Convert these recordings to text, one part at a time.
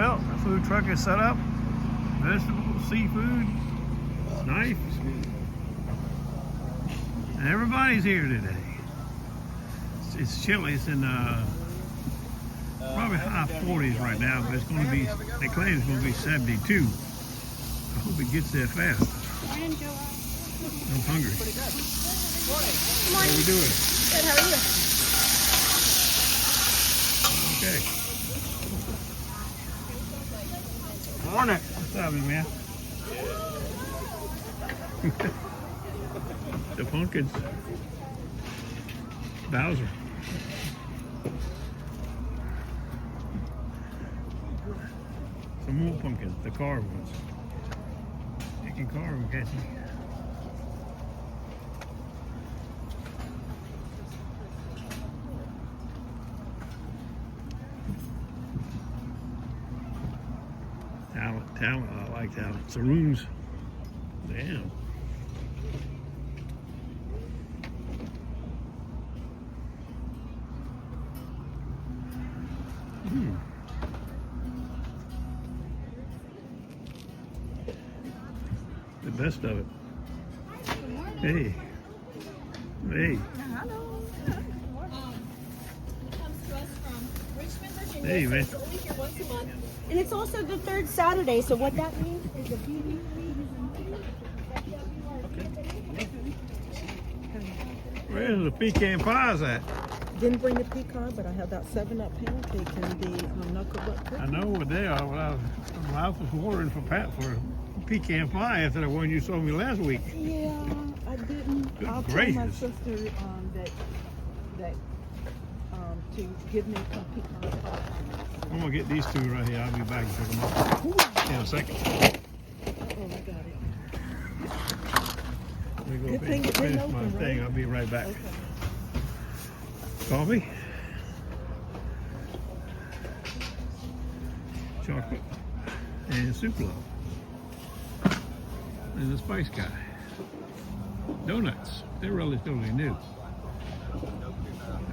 Well, the food truck is set up. Vegetables, seafood, knife. And everybody's here today. It's chilly. It's in probably high 40s right now, but it's going to be, they claim it's going to be 72. I hope it gets there fast. Morning, Joel. I'm hungry. Pretty good. Morning. How are we doing? Good, how are you? Okay. Morning. What's happening, man? The pumpkins. Bowser. Some more pumpkins, the carved ones. You can carve them, can't you? Talent, I like talent. Saroons. Damn. The best of it. Hey. Hey. Hello. Hey, man. And it's also the third Saturday, so what that means is the BB Where's the pecan pies at? Didn't bring the pecan, but I have that 7-Up pancake and the knuckle butt cookie. I know what they are. Well, I was ordering for pecan pie after the one you sold me last week. Yeah, I didn't. Good I'll gracious. tell my sister that to give me some pecan pie. I'm gonna get these two right here. I'll be back and pick them up in a second. Oh, I got it. Let me go Good thing it didn't finish my open, thing. right? I'll be right back. Okay. Coffee, chocolate, and soup love, and the spice guy. Donuts. They're relatively new.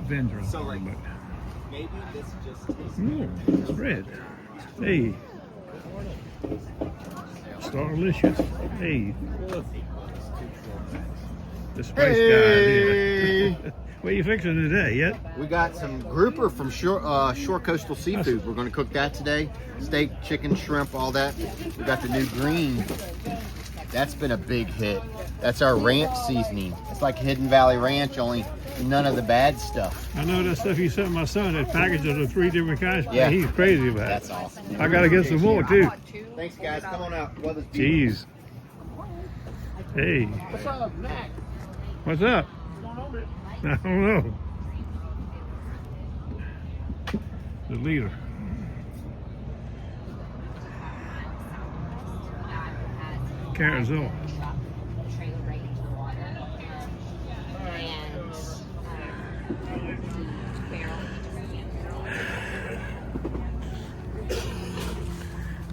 Vendor. So like, maybe this just tastes It's red. Hey. Starlicious. Hey. The spice guy. Yeah. What are you fixing today? Yet? We got some grouper from Shore Coastal Seafood. We're going to cook that today. Steak, chicken, shrimp, all that. We got the new green. That's been a big hit. That's our ranch seasoning. It's like Hidden Valley Ranch, only none of the bad stuff. I know that stuff you sent my son, that package of the 3 different kinds. Yeah. He's crazy about it. That's awesome. I got to get some more too. Thanks, guys. Come on out. Weather's beautiful. Jeez. Hey. What's up, Mac? What's up? I don't know. The leader. Carousel.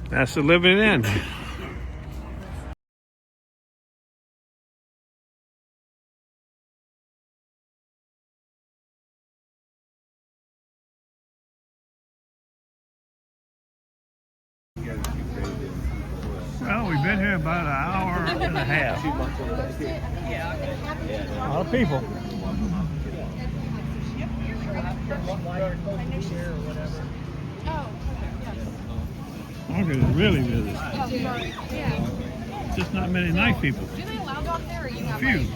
That's the living end. Well, we've been here about an hour and a half. A lot of people. Market is really busy. Just not many nice people. Do they allow dogs there, or you have Few.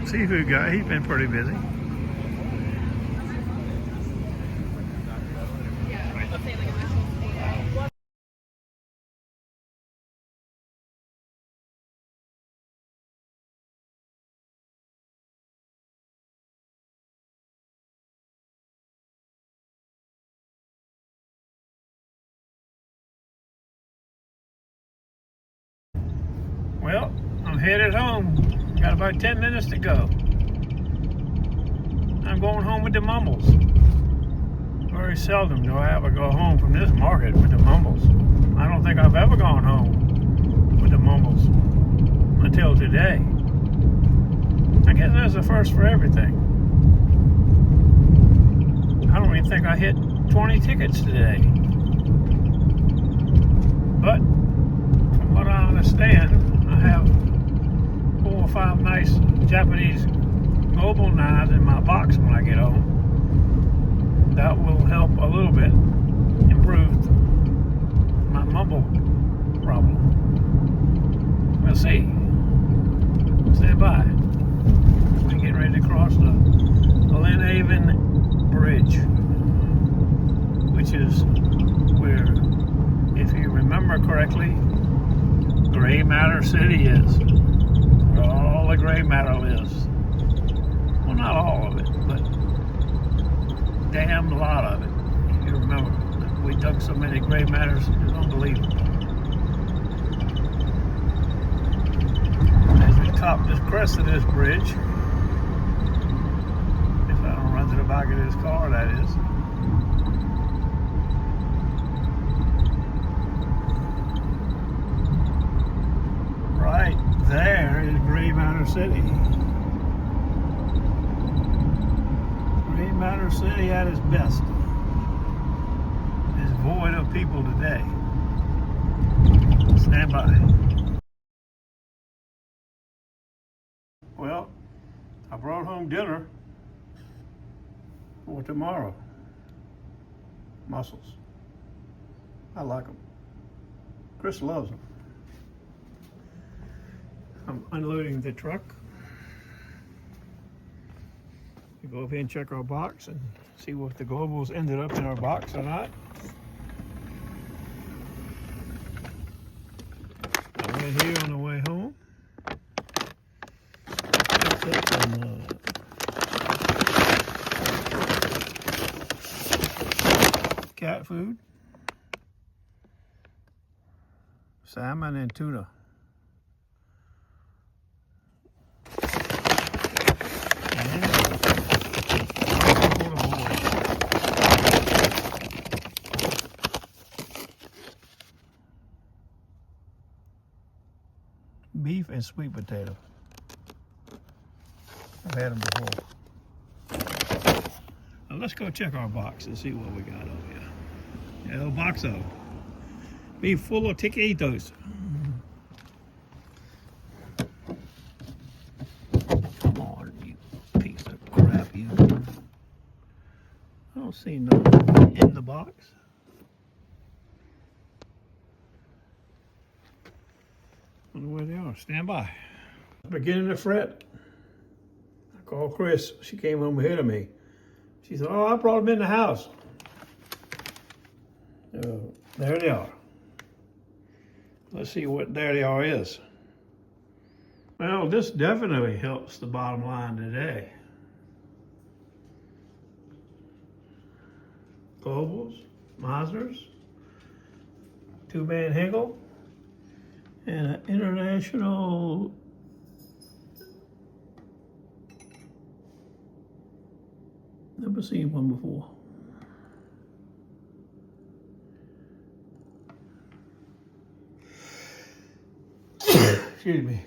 Seafood guy, he's been pretty busy. Well, I'm headed home. Got about 10 minutes to go. I'm going home with the mumbles. Very seldom do I ever go home from this market with the mumbles. I don't think I've ever gone home with the mumbles. today. I guess that's a first for everything. I don't even think I hit 20 tickets today. But from what I understand, I have 4 or 5 nice Japanese mobile knives in my box when I get home. That will help a little bit improve my mumble problem. We'll see. Stand by. We're getting ready to cross the Lynn Haven Bridge, which is where, if you remember correctly, Gray Matter City is. Where all the gray matter lives. Well, not all of it, but damn a lot of it. If you remember, we dug so many gray matters, it's unbelievable. As we top this crest of this bridge, if I don't run to the back of this car, that is. Right there is Gray Matter City. Gray Matter City at its best is void of people today. Stand by. Well, I brought home dinner for tomorrow. Mussels. I like them. Chris loves them. I'm unloading the truck. We go over here and check our box and see if the globals ended up in our box or not. Right here on the way home. Picked up some cat food, salmon and tuna. Beef and sweet potato. I've had them before. Now let's go check our box and see what we got over here. El Boxo. Beef full of taquitos. Come on, you piece of crap, you. I don't see nothing in the box. Wonder where they are. Stand by. Beginning to fret. I called Chris. She came home ahead of me. She said, "Oh, I brought them in the house." There they are. Let's see what there they are is. Well, this definitely helps the bottom line today. Globals, Meisners, 2-man Hengel, and an international never seen one before. Excuse me.